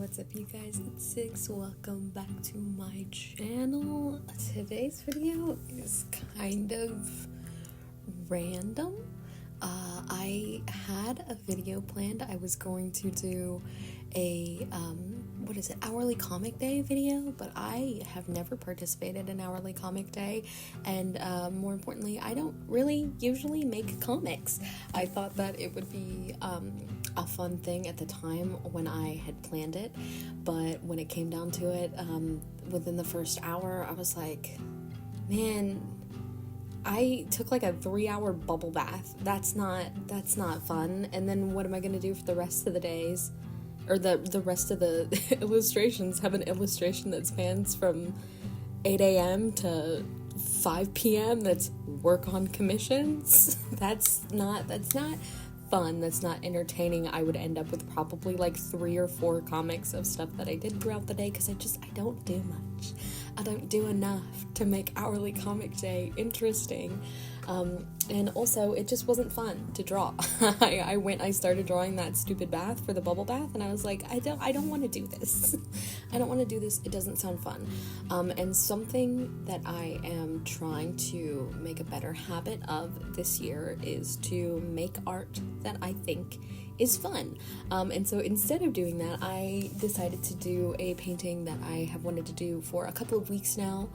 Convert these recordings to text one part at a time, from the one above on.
What's up, you guys? It's Six. Welcome back to my channel. Today's video is kind of random. I had a video planned. I was going to do a hourly comic day video, but I have never participated in hourly comic day, and more importantly, I don't really usually make comics. I thought that it would be a fun thing at the time when I had planned it, but when it came down to it, within the first hour, I was like, man, I took like a 3-hour bubble bath. That's not fun. And then what am I gonna do for the rest of the days? Or the rest of the illustrations? Have an illustration that spans from 8 a.m. to 5 p.m. that's work on commissions? That's not fun. That's not entertaining. I would end up with probably like 3 or 4 comics of stuff that I did throughout the day, because I don't do much. I don't do enough to make hourly comic day interesting. And also, it just wasn't fun to draw. I started drawing that stupid bath for the bubble bath, and I was like, I don't want to do this. I don't want to do this. It doesn't sound fun. And something that I am trying to make a better habit of this year is to make art that I think is fun. And so instead of doing that, I decided to do a painting that I have wanted to do for a couple of weeks now.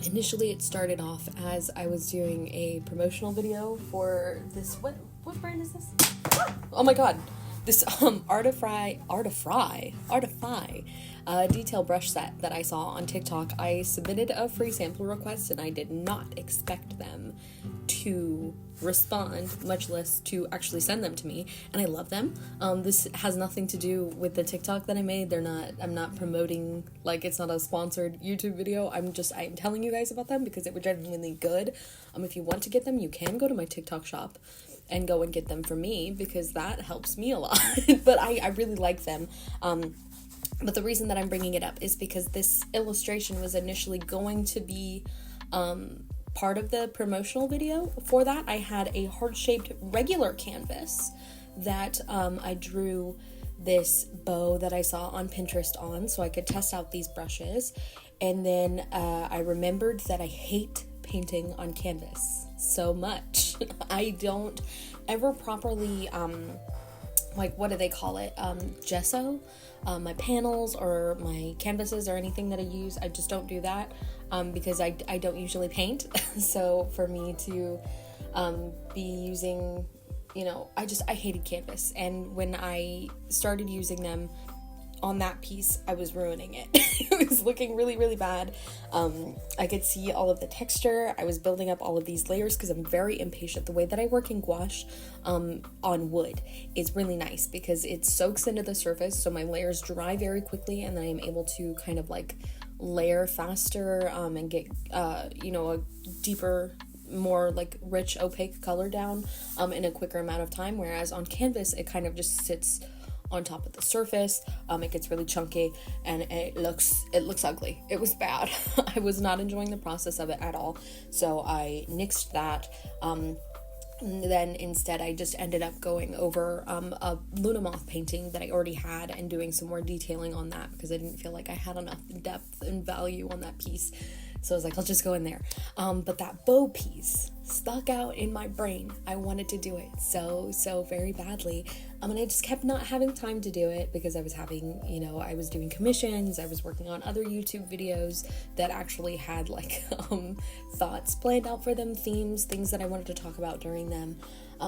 Initially, it started off as I was doing a promotional video for this, what brand is this? Oh my god, this Artify detail brush set that I saw on TikTok. I submitted a free sample request, and I did not expect them to respond, much less to actually send them to me, and I love them. This has nothing to do with the TikTok that I made. I'm not promoting, like, it's not a sponsored YouTube video. I'm telling you guys about them because they were genuinely good. If you want to get them, you can go to my TikTok shop and go and get them for me, because that helps me a lot. But I really like them. But the reason that I'm bringing it up is because this illustration was initially going to be part of the promotional video. For that, I had a heart-shaped regular canvas that I drew this bow that I saw on Pinterest on, so I could test out these brushes. And then I remembered that I hate painting on canvas so much. I don't ever properly what do they call it? Gesso my panels or my canvases or anything that I use. I just don't do that because I don't usually paint. So for me to be using, I hated canvas. And when I started using them on that piece, I was ruining it. It was looking really, really bad. I could see all of the texture. I was building up all of these layers because I'm very impatient. The way that I work in gouache on wood is really nice because it soaks into the surface, so my layers dry very quickly, and then I'm able to kind of like layer faster and get a deeper, more like rich, opaque color down in a quicker amount of time. Whereas on canvas, it kind of just sits on top of the surface. It gets really chunky, and it looks ugly. It was bad. I was not enjoying the process of it at all, so I nixed that. Then instead, I just ended up going over a Luna moth painting that I already had and doing some more detailing on that because I didn't feel like I had enough depth and value on that piece. So I was like, I'll just go in there. But that bow piece stuck out in my brain. I wanted to do it so very badly. And I just kept not having time to do it because I was having, I was doing commissions. I was working on other YouTube videos that actually had like thoughts planned out for them, themes, things that I wanted to talk about during them.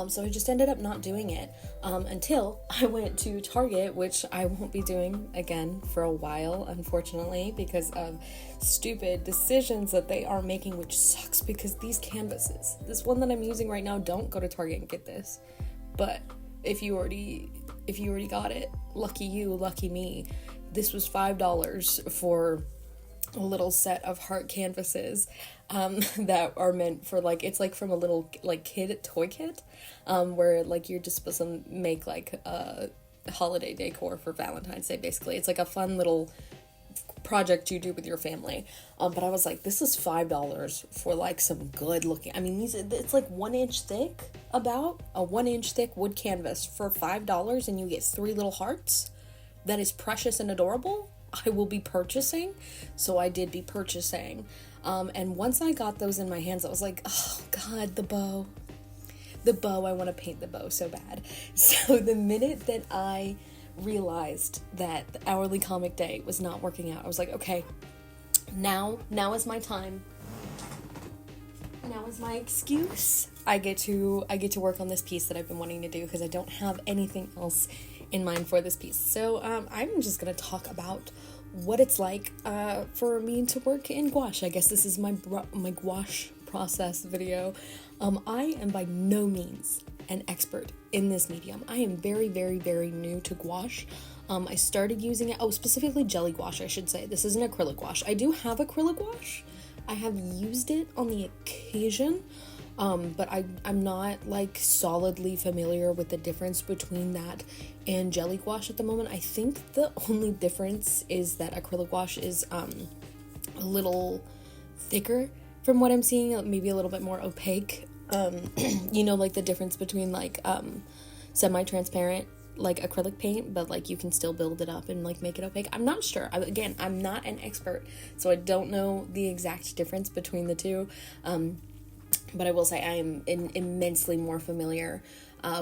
So I just ended up not doing it until I went to Target, which I won't be doing again for a while, unfortunately, because of stupid decisions that they are making, which sucks because these canvases, this one that I'm using right now, don't go to Target and get this. But if you already got it, lucky you, lucky me. This was $5 for a little set of heart canvases that are meant for it's like from a little kid toy kit where you're just supposed to make a holiday decor for Valentine's Day. Basically, it's like a fun little project you do with your family. But I was like, this is $5 for some good looking, it's 1 inch thick, about a 1 inch thick wood canvas for $5, and you get 3 little hearts. that is precious and adorable, I will be purchasing. So I did be purchasing. And once I got those in my hands, I was like, oh God, the bow, I want to paint the bow so bad. So the minute that I realized that the hourly comic day was not working out, I was like, okay, now is my time. Now is my excuse. I get to work on this piece that I've been wanting to do because I don't have anything else in mind for this piece. So I'm just gonna talk about what it's like for me to work in gouache. I guess this is my gouache process video. I am by no means an expert in this medium. I am very, very, very new to gouache. I started using it, specifically jelly gouache, I should say. This is an acrylic gouache. I do have acrylic gouache. I have used it on the occasion, but I'm not like solidly familiar with the difference between that and jelly gouache at the moment. I think the only difference is that acrylic gouache is a little thicker from what I'm seeing, maybe a little bit more opaque. Like the difference between like semi-transparent like acrylic paint, but like you can still build it up and like make it opaque. I'm not sure. I'm not an expert, so I don't know the exact difference between the two. But I will say I am immensely more familiar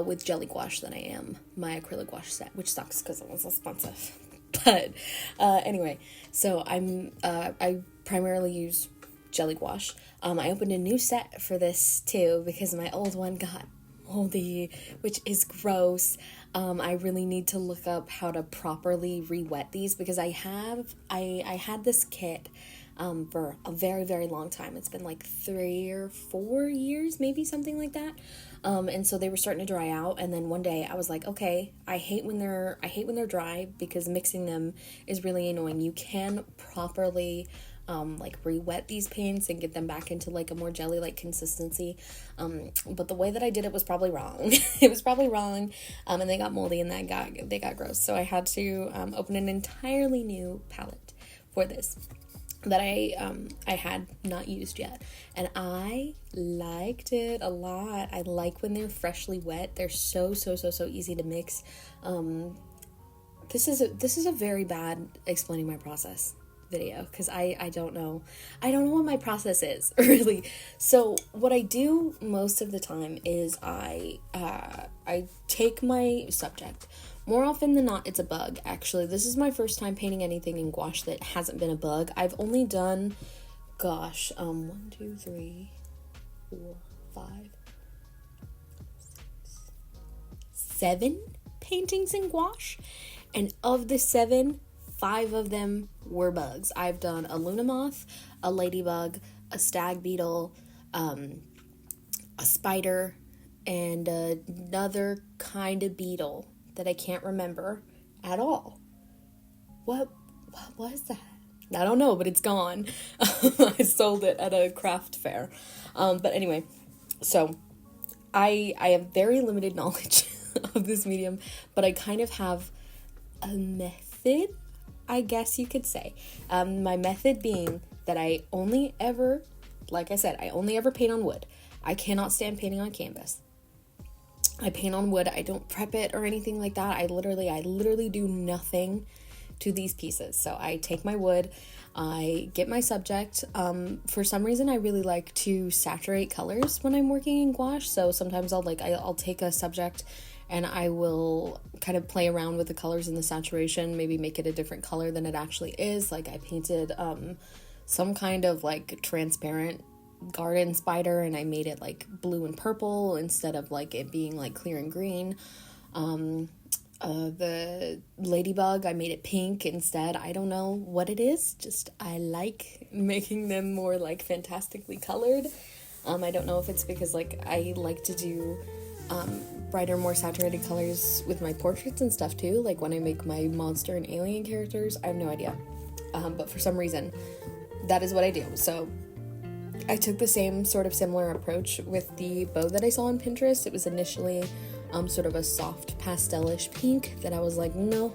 with jelly gouache than I am my acrylic gouache set, which sucks because it was expensive. But anyway, so I primarily use jelly gouache. I opened a new set for this too because my old one got moldy, which is gross. I really need to look up how to properly re-wet these because I had this kit for a very, very long time. It's been like 3 or 4 years, maybe something like that. And so they were starting to dry out, and then one day I was like, okay, I hate when they're dry because mixing them is really annoying. You can properly like re-wet these paints and get them back into like a more jelly-like consistency, but the way that I did it was probably wrong. It was probably wrong, and they got moldy and they got gross, so I had to open an entirely new palette for this that I had not used yet, and I liked it a lot. I like when they're freshly wet. They're so easy to mix. This is a very bad explaining my process video because I don't know what my process is really. So what I do most of the time is I take my subject. More often than not, it's a bug. Actually, this is my first time painting anything in gouache that hasn't been a bug. I've only done, 1, 2, 3, 4, 5, 6, 7 paintings in gouache, and of the 7, 5 of them were bugs. I've done a Luna moth, a ladybug, a stag beetle, a spider, and another kind of beetle that I can't remember at all. What was that? I don't know, but it's gone. I sold it at a craft fair. But anyway, so I have very limited knowledge of this medium, but I kind of have a method, I guess you could say. My method being that I only ever paint on wood. I cannot stand painting on canvas. I paint on wood. I don't prep it or anything like that. I literally do nothing to these pieces. So I take my wood, I get my subject. For some reason, I really like to saturate colors when I'm working in gouache. So sometimes I'll take a subject and I will kind of play around with the colors in the saturation, maybe make it a different color than it actually is. Like I painted some kind of like transparent garden spider and I made it like blue and purple instead of like it being like clear and green. The ladybug, I made it pink instead. I don't know what it is, just I like making them more like fantastically colored. I don't know if it's because like I like to do brighter, more saturated colors with my portraits and stuff too, like when I make my monster and alien characters. I have no idea, but for some reason that is what I do. So I took the same sort of similar approach with the bow that I saw on Pinterest. It was initially sort of a soft pastelish pink that I was like, no,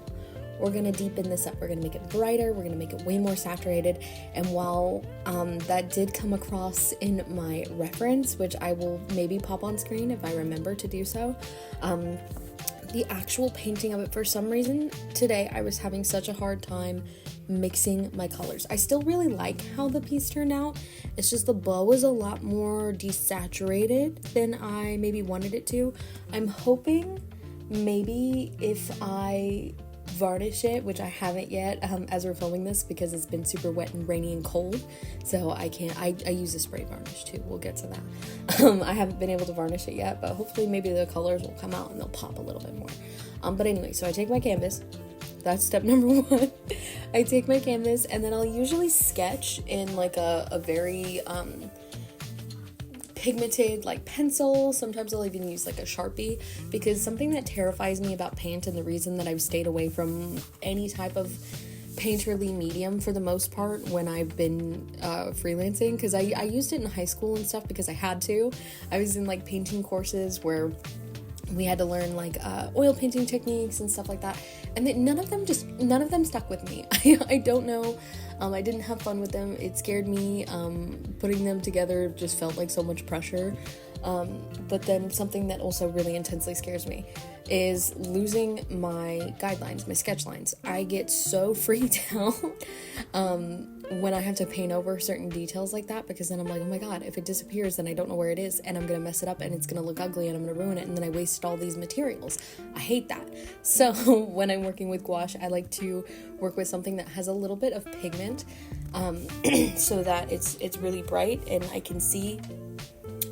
we're going to deepen this up. We're going to make it brighter. We're going to make it way more saturated. And while that did come across in my reference, which I will maybe pop on screen if I remember to do so, the actual painting of it, for some reason today I was having such a hard time mixing my colors. I still really like how the piece turned out. It's just the bow is a lot more desaturated than I maybe wanted it to. I'm hoping maybe if I varnish it, which I haven't yet as we're filming this because it's been super wet and rainy and cold, so I use a spray varnish too. We'll get to that. I haven't been able to varnish it yet, but hopefully maybe the colors will come out and they'll pop a little bit more. But anyway, so I take my canvas. That's step number 1. I take my canvas and then I'll usually sketch in like a very pigmented like pencil. Sometimes I'll even use like a Sharpie, because something that terrifies me about paint, and the reason that I've stayed away from any type of painterly medium for the most part when I've been freelancing, because I used it in high school and stuff because I had to. I was in like painting courses where we had to learn like oil painting techniques and stuff like that, and none of them stuck with me. I don't know. I didn't have fun with them. It scared me. Putting them together just felt like so much pressure. But then something that also really intensely scares me is losing my guidelines, my sketch lines. I get so freaked out when I have to paint over certain details like that, because then I'm like, oh my god, if it disappears, then I don't know where it is, and I'm gonna mess it up, and it's gonna look ugly, and I'm gonna ruin it, and then I wasted all these materials. I hate that. So when I'm working with gouache, I like to work with something that has a little bit of pigment, so that it's really bright and I can see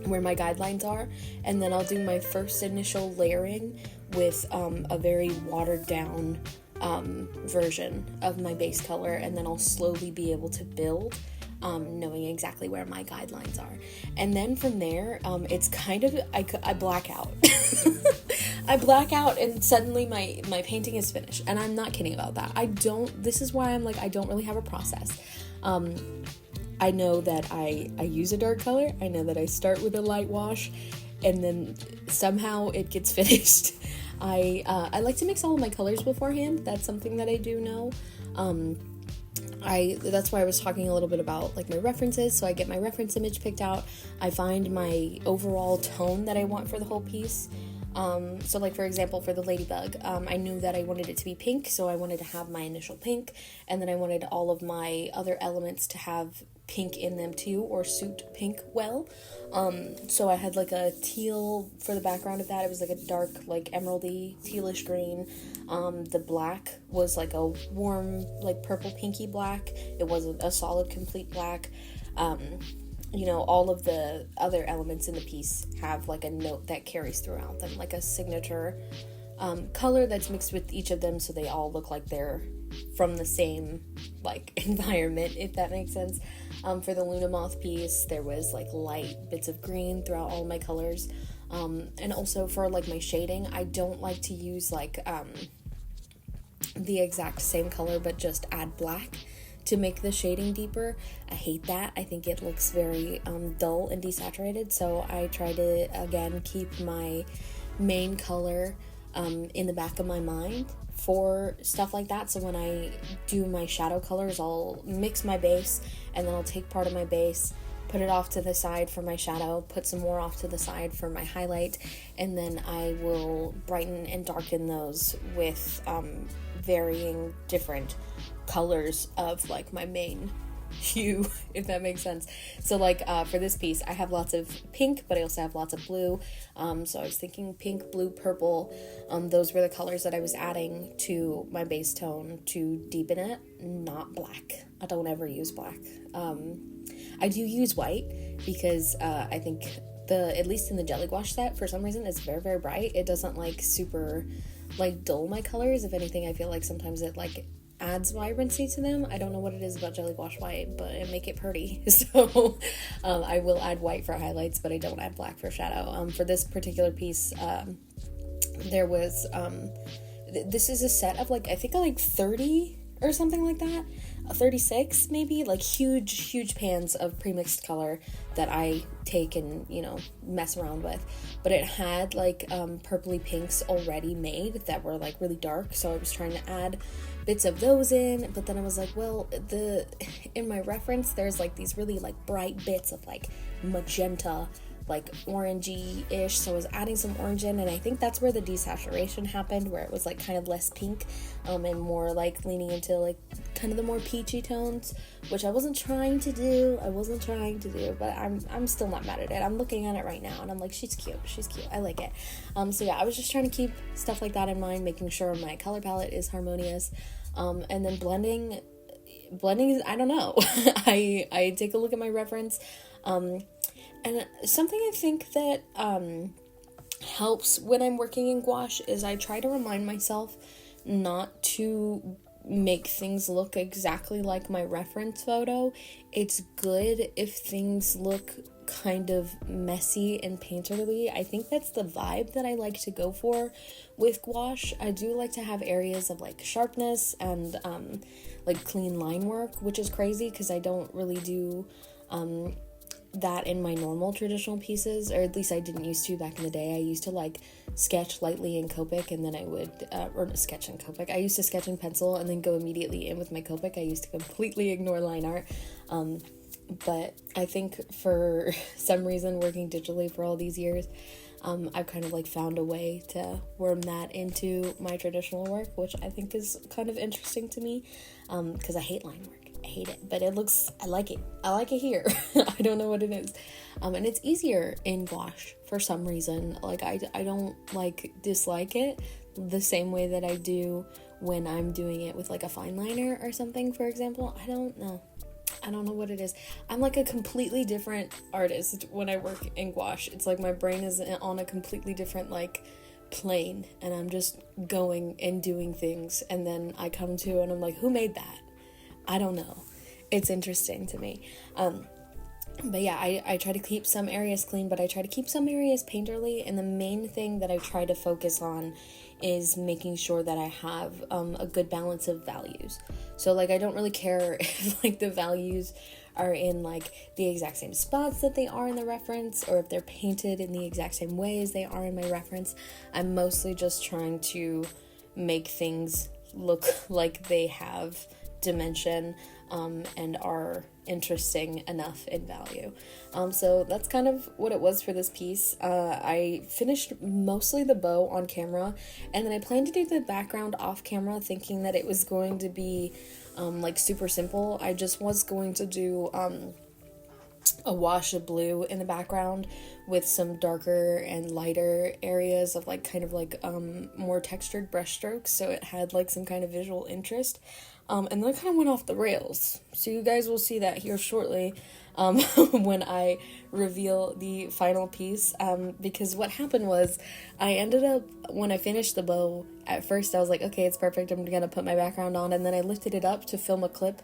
where my guidelines are. And then I'll do my first initial layering with a very watered down version of my base color, and then I'll slowly be able to build, knowing exactly where my guidelines are. And then from there, it's kind of, I black out. I black out and suddenly my painting is finished, and I'm not kidding about that. This is why I'm like, I don't really have a process. I know that I use a dark color. I know that I start with a light wash, and then somehow it gets finished. I like to mix all of my colors beforehand. That's something that I do know. That's why I was talking a little bit about like my references. So I get my reference image picked out. I find my overall tone that I want for the whole piece. So like for example, for the ladybug, I knew that I wanted it to be pink, so I wanted to have my initial pink, and then I wanted all of my other elements to have pink in them too, or suit pink well. So I had like a teal for the background of that. It was like a dark, like emeraldy, tealish green. The black was like a warm, like purple pinky black. It wasn't a solid, complete black. All of the other elements in the piece have like a note that carries throughout them, like a signature color that's mixed with each of them, so they all look like they're from the same like environment, if that makes sense. For the Luna Moth piece, there was like light bits of green throughout all my colors, and also for like my shading, I don't like to use like the exact same color, but just add black to make the shading deeper. I hate that. I think it looks very dull and desaturated, so I try to again keep my main color in the back of my mind for stuff like that. So when I do my shadow colors, I'll mix my base, and then I'll take part of my base, put it off to the side for my shadow, put some more off to the side for my highlight, and then I will brighten and darken those with varying different colors of like my main hue, if that makes sense. So like for this piece, I have lots of pink, but I also have lots of blue. So I was thinking pink, blue, purple. Those were the colors that I was adding to my base tone to deepen it, not black. I don't ever use black. I do use white because I think at least in the jelly gouache set, for some reason, it's very, very bright. It doesn't like super like dull my colors. If anything, I feel like sometimes it like adds vibrancy to them. I don't know what it is about jelly gouache white, but it make it pretty. So I will add white for highlights, but I don't add black for shadow. For this particular piece, there was this is a set of like, I think like 30 or something like that, 36 maybe, like huge pans of premixed color that I take and mess around with. But it had like purpley pinks already made that were like really dark, so I was trying to add bits of those in, but then I was like, well, in my reference there's like these really like bright bits of like magenta, like orangey-ish, so I was adding some orange in, and I think that's where the desaturation happened, where it was like kind of less pink, and more like leaning into like kind of the more peachy tones, which I wasn't trying to do, but I'm still not mad at it. I'm looking at it right now and I'm like, she's cute, I like it. So yeah, I was just trying to keep stuff like that in mind, making sure my color palette is harmonious, and then blending is, I don't know. I take a look at my reference, and something I think that helps when I'm working in gouache is I try to remind myself not to make things look exactly like my reference photo. It's good if things look kind of messy and painterly. I think that's the vibe that I like to go for with gouache. I do like to have areas of like sharpness and like clean line work, which is crazy because I don't really do that in my normal traditional pieces, or at least I didn't used to back in the day. I used to like sketch lightly in Copic, and then I would sketch in Copic. I used to sketch in pencil and then go immediately in with my Copic. I used to completely ignore line art, but I think for some reason, working digitally for all these years, I've kind of like found a way to worm that into my traditional work, which I think is kind of interesting to me, because I hate line work. I hate it, but I like it here. I don't know what it is. And it's easier in gouache for some reason. Like I don't like dislike it the same way that I do when I'm doing it with like a fine liner or something, for example. I don't know what it is. I'm like a completely different artist when I work in gouache. It's like my brain is on a completely different like plane, and I'm just going and doing things, and then I come to and I'm like, who made that? I don't know. It's interesting to me. But yeah, I try to keep some areas clean, but I try to keep some areas painterly, and the main thing that I try to focus on is making sure that I have a good balance of values. So like I don't really care if like the values are in like the exact same spots that they are in the reference, or if they're painted in the exact same way as they are in my reference. I'm mostly just trying to make things look like they have dimension and are interesting enough in value. So that's kind of what it was for this piece. I finished mostly the bow on camera, and then I planned to do the background off camera, thinking that it was going to be like super simple. I just was going to do a wash of blue in the background with some darker and lighter areas of like kind of like more textured brush strokes, so it had like some kind of visual interest. And then I kind of went off the rails. So you guys will see that here shortly when I reveal the final piece. Because what happened was I ended up, when I finished the bow, at first I was like, okay, it's perfect. I'm going to put my background on. And then I lifted it up to film a clip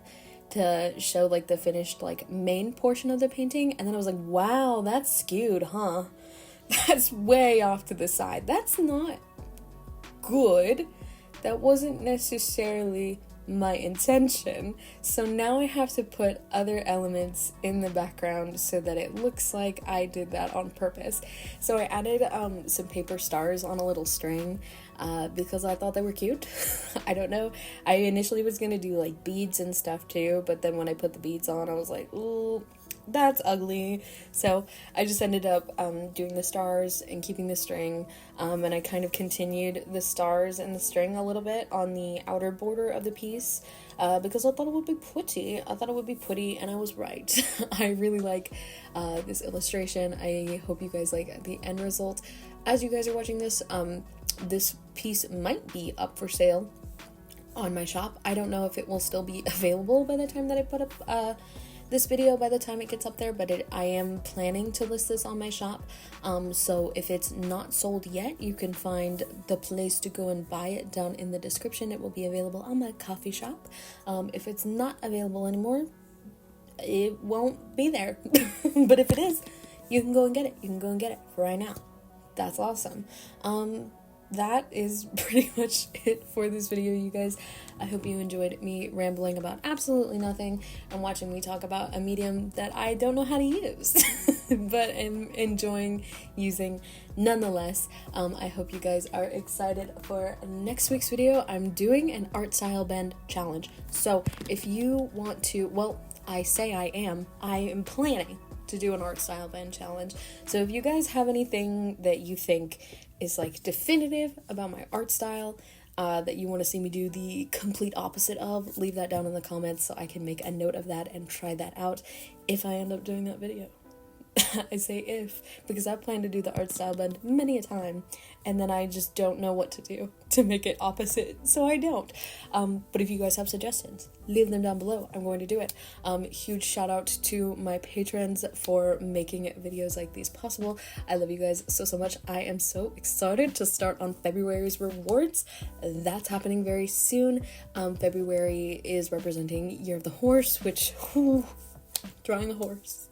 to show like the finished like main portion of the painting. And then I was like, wow, that's skewed, huh? That's way off to the side. That's not good. That wasn't necessarily my intention. So now I have to put other elements in the background so that it looks like I did that on purpose. So I added some paper stars on a little string because I thought they were cute. I don't know. I initially was gonna do like beads and stuff too, but then when I put the beads on, I was like, ooh, that's ugly. So I just ended up doing the stars and keeping the string, and I kind of continued the stars and the string a little bit on the outer border of the piece because I thought it would be pretty. And I was right. I really like this illustration. I hope you guys like the end result. As you guys are watching this, this piece might be up for sale on my shop. I don't know if it will still be available by the time that I put up this video, by the time it gets up there, but I am planning to list this on my shop. So if it's not sold yet, you can find the place to go and buy it down in the description. It will be available on my coffee shop. If it's not available anymore, it won't be there. But if it is, you can go and get it. You can go and get it right now. That's awesome. That is pretty much it for this video, you guys. I hope you enjoyed me rambling about absolutely nothing and watching me talk about a medium that I don't know how to use, but am enjoying using nonetheless. I hope you guys are excited for next week's video. I'm doing an art style bend challenge. So if you want to, well, I am planning to do an art style band challenge. So if you guys have anything that you think is like definitive about my art style, that you want to see me do the complete opposite of, leave that down in the comments so I can make a note of that and try that out if I end up doing that video. I say if, because I plan to do the art style bend many a time, and then I just don't know what to do to make it opposite, so I don't. But if you guys have suggestions, leave them down below. I'm going to do it. Huge shout out to my patrons for making videos like these possible. I love you guys so much. I am so excited to start on February's rewards. That's happening very soon. February is representing Year of the Horse, which, drawing a horse.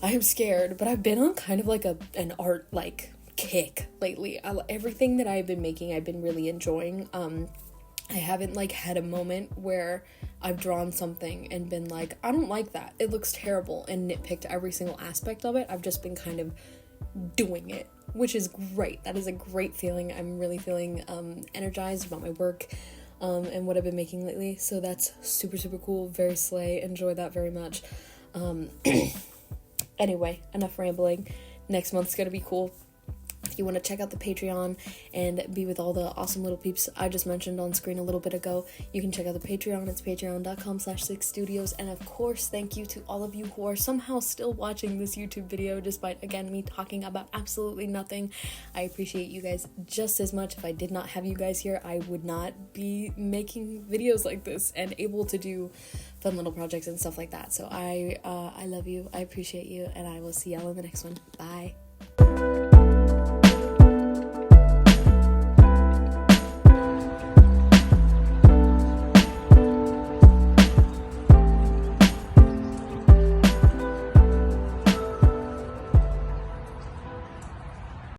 I am scared, but I've been on kind of like an art like kick lately. Everything that I've been making, I've been really enjoying. I haven't like had a moment where I've drawn something and been like, I don't like that, it looks terrible, and nitpicked every single aspect of it. I've just been kind of doing it, which is great. That is a great feeling. I'm really feeling energized about my work and what I've been making lately. So that's super cool. Very slay. Enjoy that very much. Anyway, enough rambling. Next month's gonna be cool. If you want to check out the Patreon and be with all the awesome little peeps I just mentioned on screen a little bit ago, you can check out the Patreon. It's patreon.com/6studios. And of course, thank you to all of you who are somehow still watching this YouTube video despite, again, me talking about absolutely nothing. I appreciate you guys just as much. If I did not have you guys here, I would not be making videos like this and able to do fun little projects and stuff like that. So I love you, I appreciate you, and I will see y'all in the next one. Bye.